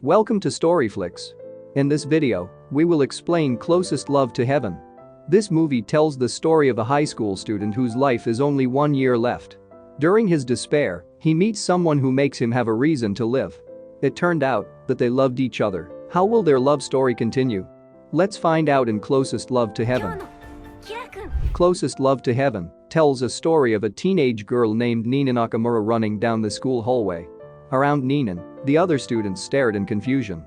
Welcome to Storyflix. In this video, we will explain Closest Love to Heaven. This movie tells the story of a high school student whose life is only 1 year left. During his despair, he meets someone who makes him have a reason to live. It turned out that they loved each other. How will their love story continue? Let's find out in Closest Love to Heaven. Closest Love to Heaven tells a story of a teenage girl named Ninon Okamura running down the school hallway. Around Ninon, the other students stared in confusion.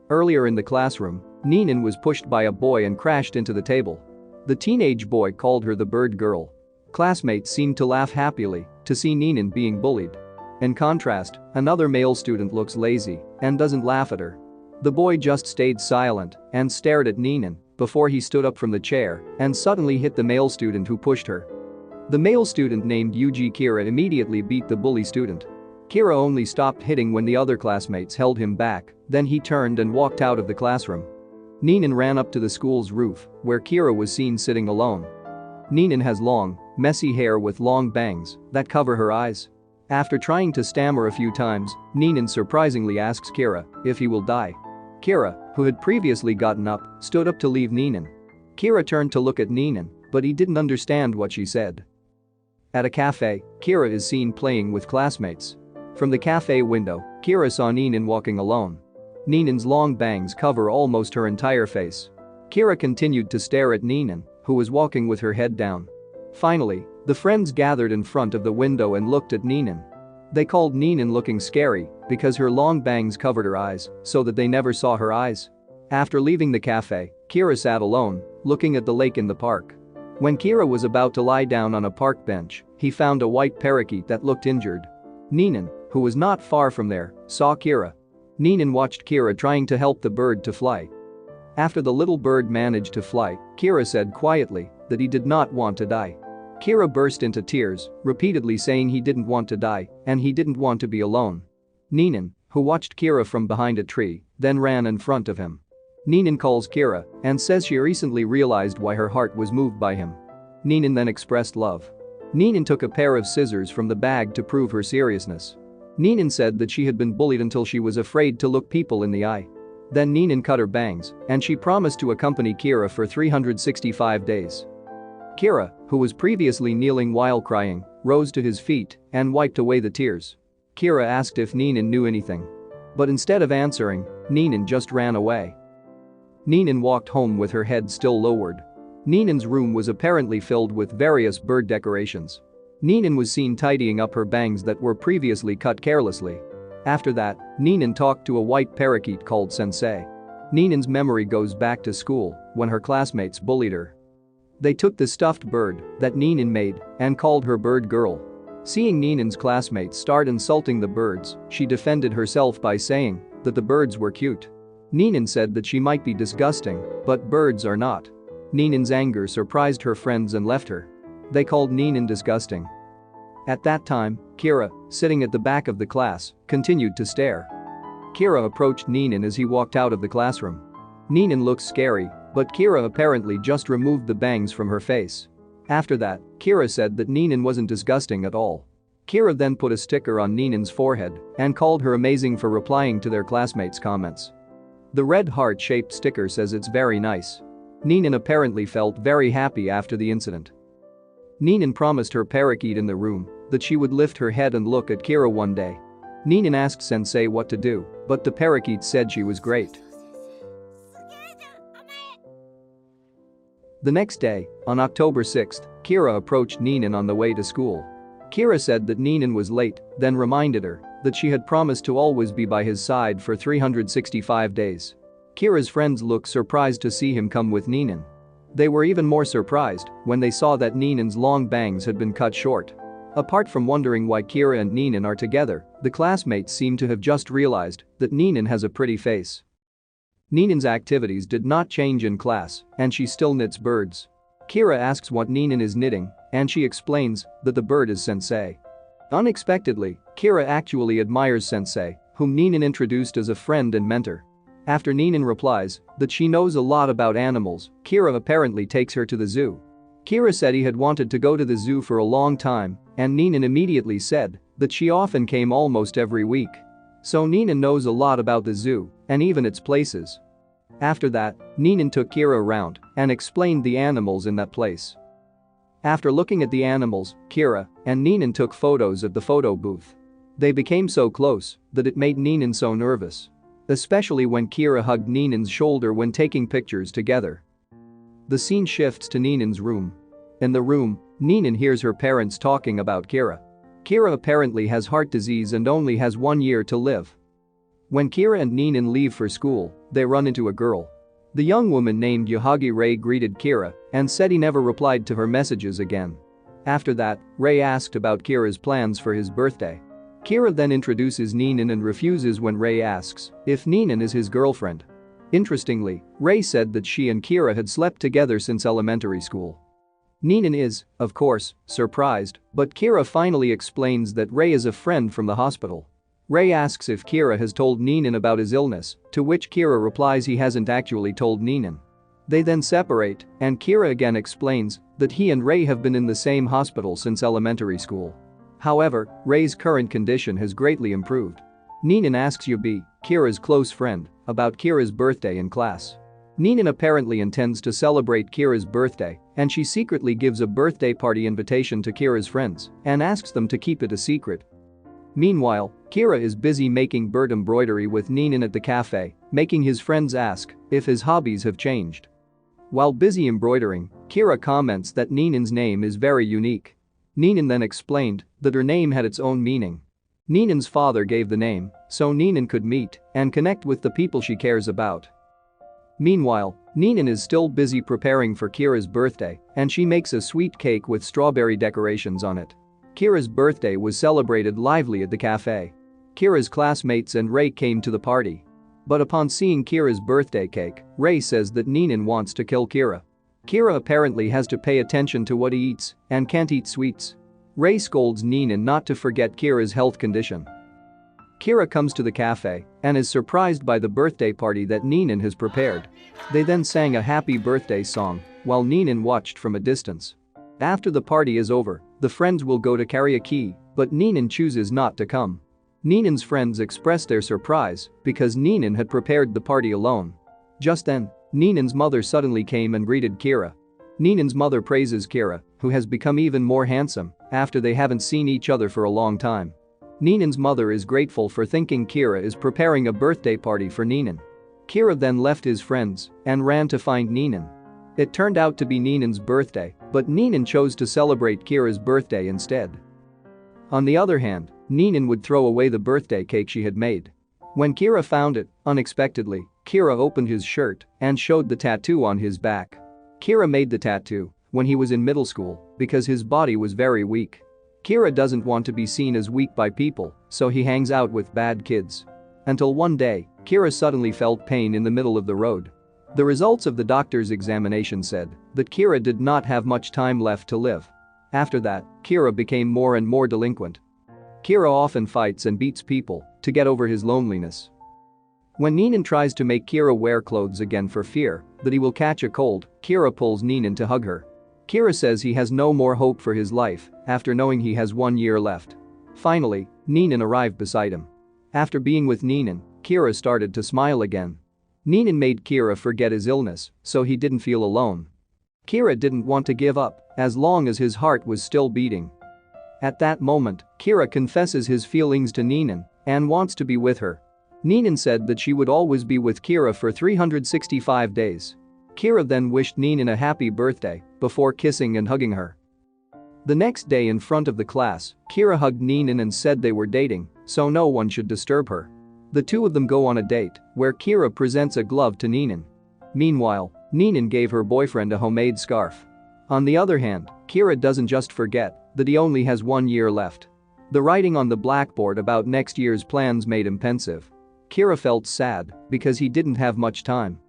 Earlier in the classroom, Ninon was pushed by a boy and crashed into the table. The teenage boy called her the bird girl. Classmates seemed to laugh happily to see Ninon being bullied. In contrast, another male student looks lazy and doesn't laugh at her. The boy just stayed silent and stared at Ninon before he stood up from the chair and suddenly hit the male student who pushed her. The male student named Yuiji Kira immediately beat the bully student. Kira only stopped hitting when the other classmates held him back, then he turned and walked out of the classroom. Ninon ran up to the school's roof, where Kira was seen sitting alone. Ninon has long, messy hair with long bangs that cover her eyes. After trying to stammer a few times, Ninon surprisingly asks Kira if he will die. Kira, who had previously gotten up, stood up to leave Ninon. Kira turned to look at Ninon, but he didn't understand what she said. At a cafe, Kira is seen playing with classmates. From the cafe window, Kira saw Ninon walking alone. Ninon's long bangs cover almost her entire face. Kira continued to stare at Ninon, who was walking with her head down. Finally, the friends gathered in front of the window and looked at Ninon. They called Ninon looking scary because her long bangs covered her eyes so that they never saw her eyes. After leaving the cafe, Kira sat alone, looking at the lake in the park. When Kira was about to lie down on a park bench, he found a white parakeet that looked injured. Ninon, who was not far from there, saw Kira. Ninon watched Kira trying to help the bird to fly. After the little bird managed to fly, Kira said quietly that he did not want to die. Kira burst into tears, repeatedly saying he didn't want to die and he didn't want to be alone. Ninon, who watched Kira from behind a tree, then ran in front of him. Ninon calls Kira and says she recently realized why her heart was moved by him. Ninon then expressed love. Ninon took a pair of scissors from the bag to prove her seriousness. Ninon said that she had been bullied until she was afraid to look people in the eye. Then Ninon cut her bangs and she promised to accompany Kira for 365 days. Kira, who was previously kneeling while crying, rose to his feet and wiped away the tears. Kira asked if Ninon knew anything. But instead of answering, Ninon just ran away. Ninon walked home with her head still lowered. Ninon's room was apparently filled with various bird decorations. Ninon was seen tidying up her bangs that were previously cut carelessly. After that, Ninon talked to a white parakeet called Sensei. Ninon's memory goes back to school when her classmates bullied her. They took the stuffed bird that Ninon made and called her bird girl. Seeing Ninon's classmates start insulting the birds, she defended herself by saying that the birds were cute. Ninon said that she might be disgusting, but birds are not. Ninon's anger surprised her friends and left her. They called Ninon disgusting. At that time, Kira, sitting at the back of the class, continued to stare. Kira approached Ninon as he walked out of the classroom. Ninon looks scary, but Kira apparently just removed the bangs from her face. After that, Kira said that Ninon wasn't disgusting at all. Kira then put a sticker on Ninon's forehead and called her amazing for replying to their classmates' comments. The red heart-shaped sticker says it's very nice. Ninon apparently felt very happy after the incident. Ninon promised her parakeet in the room that she would lift her head and look at Kira one day. Ninon asked Sensei what to do, but the parakeet said she was great. The next day, on October 6th, Kira approached Ninon on the way to school. Kira said that Ninon was late, then reminded her that she had promised to always be by his side for 365 days. Kira's friends looked surprised to see him come with Ninon. They were even more surprised when they saw that Ninon's long bangs had been cut short. Apart from wondering why Kira and Ninon are together, the classmates seem to have just realized that Ninon has a pretty face. Ninon's activities did not change in class, and she still knits birds. Kira asks what Ninon is knitting, and she explains that the bird is Sensei. Unexpectedly, Kira actually admires Sensei, whom Ninon introduced as a friend and mentor. After Ninon replies that she knows a lot about animals, Kira apparently takes her to the zoo. Kira said he had wanted to go to the zoo for a long time, and Ninon immediately said that she often came almost every week. So Ninon knows a lot about the zoo and even its places. After that, Ninon took Kira around and explained the animals in that place. After looking at the animals, Kira and Ninon took photos at the photo booth. They became so close that it made Ninon so nervous. Especially when Kira hugged Ninon's shoulder when taking pictures together. The scene shifts to Ninon's room. In the room, Ninon hears her parents talking about Kira. Kira apparently has heart disease and only has 1 year to live. When Kira and Ninon leave for school, they run into a girl. The young woman named Yuji Ray greeted Kira and said he never replied to her messages again. After that, Ray asked about Kira's plans for his birthday. Kira then introduces Ninon and refuses when Ray asks if Ninon is his girlfriend. Interestingly, Ray said that she and Kira had slept together since elementary school. Ninon is, of course, surprised, but Kira finally explains that Ray is a friend from the hospital. Ray asks if Kira has told Ninon about his illness, to which Kira replies he hasn't actually told Ninon. They then separate, and Kira again explains that he and Ray have been in the same hospital since elementary school. However, Ray's current condition has greatly improved. Ninon asks Yuji, Kira's close friend, about Kira's birthday in class. Ninon apparently intends to celebrate Kira's birthday, and she secretly gives a birthday party invitation to Kira's friends and asks them to keep it a secret. Meanwhile, Kira is busy making bird embroidery with Ninon at the cafe, making his friends ask if his hobbies have changed. While busy embroidering, Kira comments that Ninon's name is very unique. Ninon then explained that her name had its own meaning. Ninon's father gave the name so Ninon could meet and connect with the people she cares about. Meanwhile, Ninon is still busy preparing for Kira's birthday, and she makes a sweet cake with strawberry decorations on it. Kira's birthday was celebrated lively at the cafe. Kira's classmates and Ray came to the party. But upon seeing Kira's birthday cake, Ray says that Ninon wants to kill Kira. Kira apparently has to pay attention to what he eats and can't eat sweets. Ray scolds Ninon not to forget Kira's health condition. Kira comes to the cafe and is surprised by the birthday party that Ninon has prepared. They then sang a happy birthday song while Ninon watched from a distance. After the party is over, the friends will go to karaoke, but Ninon chooses not to come. Ninon's friends express their surprise because Ninon had prepared the party alone. Just then, Ninon's mother suddenly came and greeted Kira. Ninon's mother praises Kira, who has become even more handsome after they haven't seen each other for a long time. Ninon's mother is grateful for thinking Kira is preparing a birthday party for Ninon. Kira then left his friends and ran to find Ninon. It turned out to be Ninon's birthday, but Ninon chose to celebrate Kira's birthday instead. On the other hand, Ninon would throw away the birthday cake she had made. When Kira found it, unexpectedly, Kira opened his shirt and showed the tattoo on his back. Kira made the tattoo when he was in middle school because his body was very weak. Kira doesn't want to be seen as weak by people, so he hangs out with bad kids. Until one day, Kira suddenly felt pain in the middle of the road. The results of the doctor's examination said that Kira did not have much time left to live. After that, Kira became more and more delinquent. Kira often fights and beats people to get over his loneliness. When Ninon tries to make Kira wear clothes again for fear that he will catch a cold, Kira pulls Ninon to hug her. Kira says he has no more hope for his life after knowing he has 1 year left. Finally, Ninon arrived beside him. After being with Ninon, Kira started to smile again. Ninon made Kira forget his illness so he didn't feel alone. Kira didn't want to give up as long as his heart was still beating. At that moment, Kira confesses his feelings to Ninon and wants to be with her. Ninon said that she would always be with Kira for 365 days. Kira then wished Ninon a happy birthday before kissing and hugging her. The next day in front of the class, Kira hugged Ninon and said they were dating, so no one should disturb her. The two of them go on a date where Kira presents a glove to Ninon. Meanwhile, Ninon gave her boyfriend a homemade scarf. On the other hand, Kira doesn't just forget that he only has 1 year left. The writing on the blackboard about next year's plans made him pensive. Kira felt sad because he didn't have much time.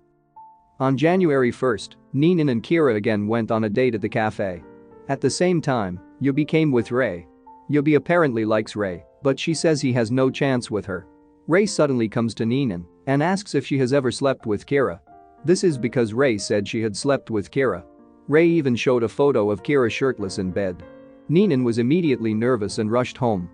On January 1st, Ninon and Kira again went on a date at the cafe. At the same time, Yuji came with Ray. Yuji apparently likes Ray, but she says he has no chance with her. Ray suddenly comes to Ninon and asks if she has ever slept with Kira. This is because Ray said she had slept with Kira. Ray even showed a photo of Kira shirtless in bed. Ninon was immediately nervous and rushed home.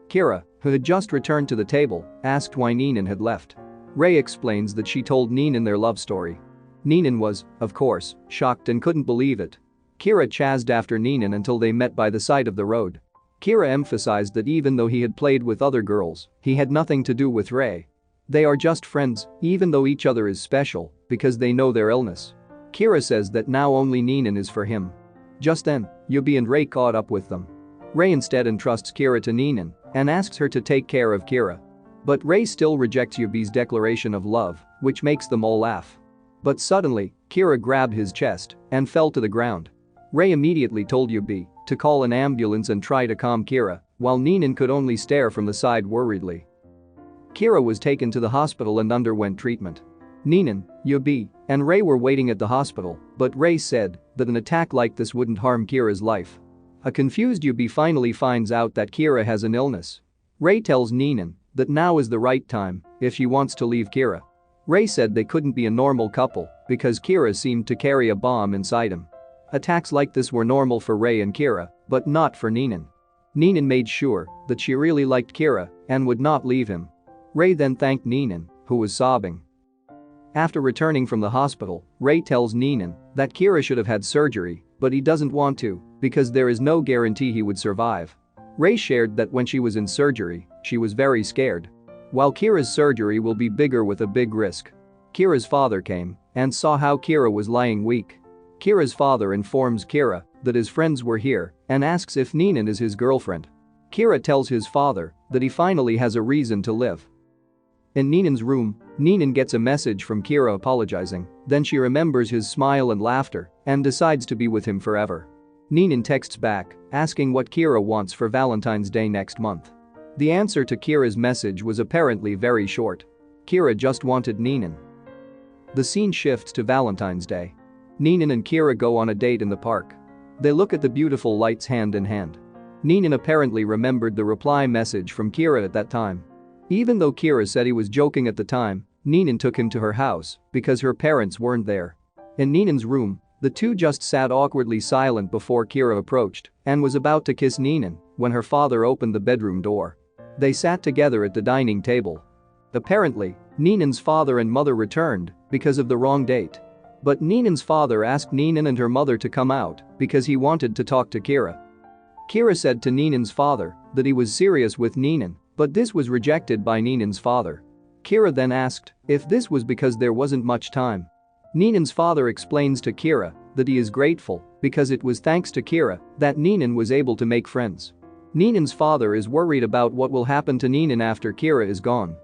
Kira, who had just returned to the table, asked why Ninon had left. Rei explains that she told Ninon their love story. Ninon was, of course, shocked and couldn't believe it. Kira chased after Ninon until they met by the side of the road. Kira emphasized that even though he had played with other girls, he had nothing to do with Rei. They are just friends, even though each other is special, because they know their illness. Kira says that now only Ninon is for him. Just then, Yubi and Rei caught up with them. Rei instead entrusts Kira to Ninon and asks her to take care of Kira. But Rei still rejects Yubi's declaration of love, which makes them all laugh. But suddenly, Kira grabbed his chest and fell to the ground. Rei immediately told Yubi to call an ambulance and try to calm Kira, while Ninon could only stare from the side worriedly. Kira was taken to the hospital and underwent treatment. Ninon, Yubi, and Rei were waiting at the hospital, but Rei said that an attack like this wouldn't harm Kira's life. A confused Yubi finally finds out that Kira has an illness. Rei tells Ninon that now is the right time if she wants to leave Kira. Rei said they couldn't be a normal couple because Kira seemed to carry a bomb inside him. Attacks like this were normal for Rei and Kira, but not for Ninon. Ninon made sure that she really liked Kira and would not leave him. Rei then thanked Ninon, who was sobbing. After returning from the hospital, Rei tells Ninon that Kira should have had surgery, but he doesn't want to because there is no guarantee he would survive. Rei shared that when she was in surgery, she was very scared. While Kira's surgery will be bigger with a big risk. Kira's father came and saw how Kira was lying weak. Kira's father informs Kira that his friends were here and asks if Ninon is his girlfriend. Kira tells his father that he finally has a reason to live. In Ninon's room, Ninon gets a message from Kira apologizing, then she remembers his smile and laughter and decides to be with him forever. Ninon texts back, asking what Kira wants for Valentine's Day next month. The answer to Kira's message was apparently very short. Kira just wanted Ninon. The scene shifts to Valentine's Day. Ninon and Kira go on a date in the park. They look at the beautiful lights hand in hand. Ninon apparently remembered the reply message from Kira at that time. Even though Kira said he was joking at the time, Ninon took him to her house because her parents weren't there. In Ninon's room, the two just sat awkwardly silent before Kira approached and was about to kiss Ninon when her father opened the bedroom door. They sat together at the dining table. Apparently, Ninon's father and mother returned because of the wrong date. But Ninon's father asked Ninon and her mother to come out because he wanted to talk to Kira. Kira said to Ninon's father that he was serious with Ninon, but this was rejected by Ninon's father. Kira then asked if this was because there wasn't much time. Ninon's father explains to Kira that he is grateful because it was thanks to Kira that Ninon was able to make friends. Ninon's father is worried about what will happen to Ninon after Kira is gone.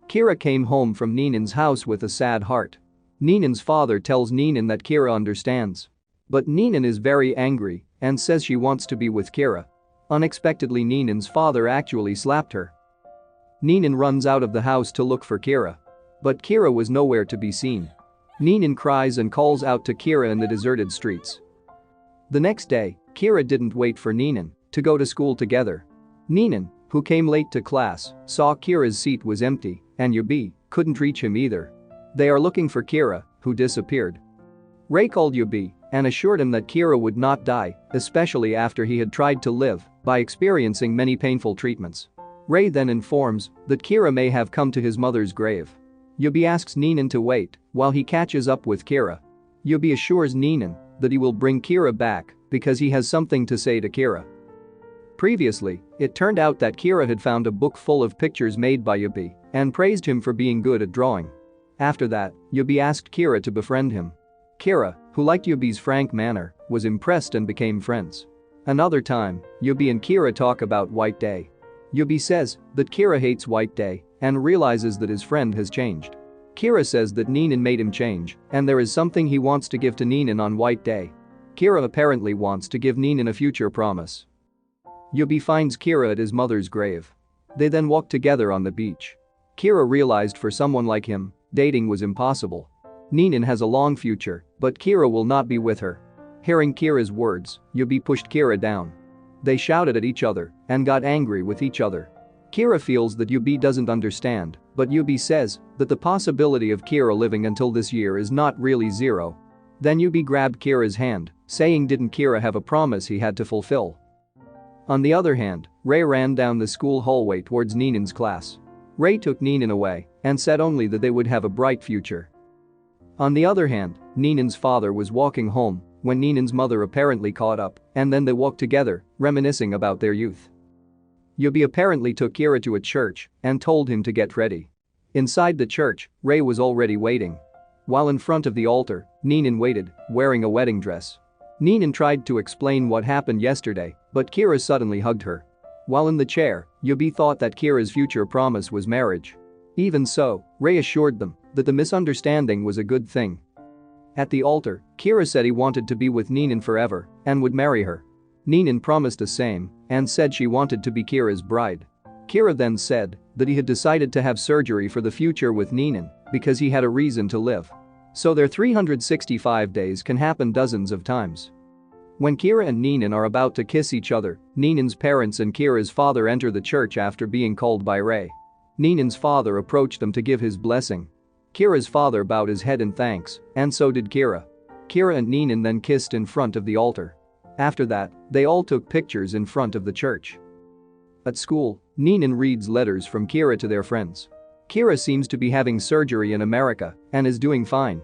Kira came home from Ninon's house with a sad heart. Ninon's father tells Ninon that Kira understands. But Ninon is very angry and says she wants to be with Kira. Unexpectedly, Ninon's father actually slapped her. Ninon runs out of the house to look for Kira. But Kira was nowhere to be seen. Ninon cries and calls out to Kira in the deserted streets. The next day, Kira didn't wait for Ninon to go to school together. Ninon, who came late to class, saw Kira's seat was empty and Yubi couldn't reach him either. They are looking for Kira, who disappeared. Rei called Yubi and assured him that Kira would not die, especially after he had tried to live by experiencing many painful treatments. Rei then informs that Kira may have come to his mother's grave. Yubi asks Ninon to wait while he catches up with Kira. Yubi assures Ninon that he will bring Kira back because he has something to say to Kira. Previously, it turned out that Kira had found a book full of pictures made by Yubi and praised him for being good at drawing. After that, Yubi asked Kira to befriend him. Kira, who liked Yubi's frank manner, was impressed and became friends. Another time, Yubi and Kira talk about White Day. Yubi says that Kira hates White Day and realizes that his friend has changed. Kira says that Ninon made him change and there is something he wants to give to Ninon on White Day. Kira apparently wants to give Ninon a future promise. Yubi finds Kira at his mother's grave. They then walk together on the beach. Kira realized for someone like him, dating was impossible. Ninon has a long future, but Kira will not be with her. Hearing Kira's words, Yubi pushed Kira down. They shouted at each other and got angry with each other. Kira feels that Yubi doesn't understand, but Yubi says that the possibility of Kira living until this year is not really zero. Then Yubi grabbed Kira's hand, saying didn't Kira have a promise he had to fulfill? On the other hand, Ray ran down the school hallway towards Ninon's class. Ray took Ninon away and said only that they would have a bright future. On the other hand, Ninon's father was walking home when Ninon's mother apparently caught up, and then they walked together, reminiscing about their youth. Yuji apparently took Kira to a church and told him to get ready. Inside the church, Ray was already waiting. While in front of the altar, Ninon waited, wearing a wedding dress. Ninon tried to explain what happened yesterday, but Kira suddenly hugged her. While in the chair, Yuji thought that Kira's future promise was marriage. Even so, Ray assured them that the misunderstanding was a good thing. At the altar, Kira said he wanted to be with Ninon forever and would marry her. Ninon promised the same and said she wanted to be Kira's bride. Kira then said that he had decided to have surgery for the future with Ninon because he had a reason to live. So their 365 days can happen dozens of times. When Kira and Ninon are about to kiss each other, Ninon's parents and Kira's father enter the church after being called by Ray. Ninon's father approached them to give his blessing. Kira's father bowed his head in thanks, and so did Kira. Kira and Ninon then kissed in front of the altar. After that, they all took pictures in front of the church. At school, Ninon reads letters from Kira to their friends. Kira seems to be having surgery in America and is doing fine.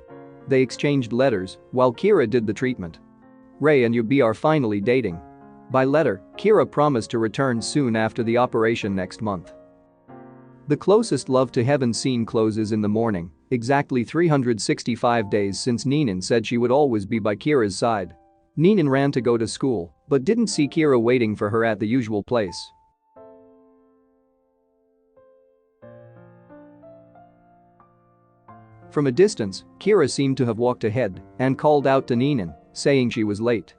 They exchanged letters while Kira did the treatment. Ray and Yuji are finally dating. By letter, Kira promised to return soon after the operation next month. The closest love to heaven scene closes in the morning, exactly 365 days since Ninon said she would always be by Kira's side. Ninon ran to go to school but didn't see Kira waiting for her at the usual place. From a distance, Kira seemed to have walked ahead and called out to Ninon, saying she was late.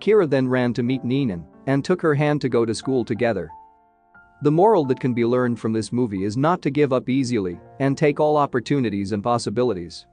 Kira then ran to meet Ninon and took her hand to go to school together. The moral that can be learned from this movie is not to give up easily and take all opportunities and possibilities.